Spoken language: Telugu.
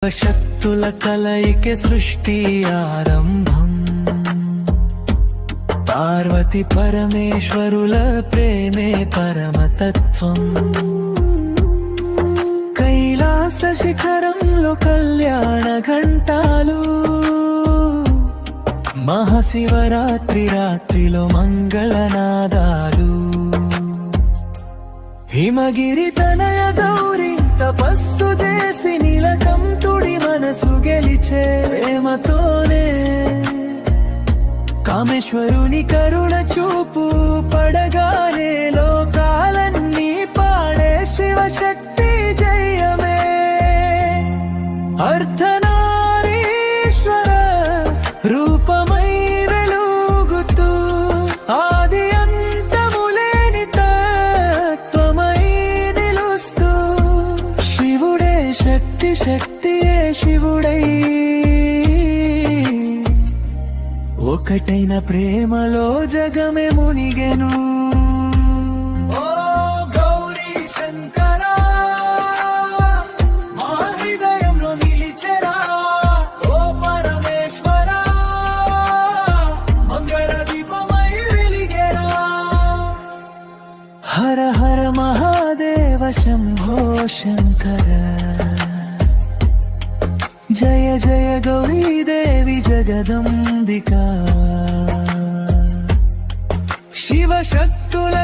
శక్తుల కలయికే సృష్టి ఆరంభం. పార్వతి పరమేశ్వరుల ప్రేమే పరమతత్వం. కైలాస శిఖరంలో కళ్యాణ ఘంటాలు, మహాశివరాత్రి రాత్రిలో మంగళనాదాలు. హిమగిరి తనయ గౌరి తపస్సు చేసి నీలకంఠుడి మనసు గెలిచే ప్రేమతోనే. కామేశ్వరుని కరుణ చూపు పడగానే లోకాలన్నీ పాడే శివశక్తి జయమే. అర్ధనారీశ్వర రూపమై వెలుగుతూ ఆది అంతములేని తత్వమై నిలుస్తూ, శివుడే శక్తి, శక్తియే శివుడై ఒకటైన ప్రేమలో జగమే మునిగెను. ఓ గౌరీ శంకర మా హృదయంలో నిలిచెరా. ఓ పరమేశ్వర మంగళ దీపమై వెలిగెరా. హర హర మహాదేవ శంభో శంకర. జయ జయ గౌరీ దేవి జగదంబికా. శివశక్తుల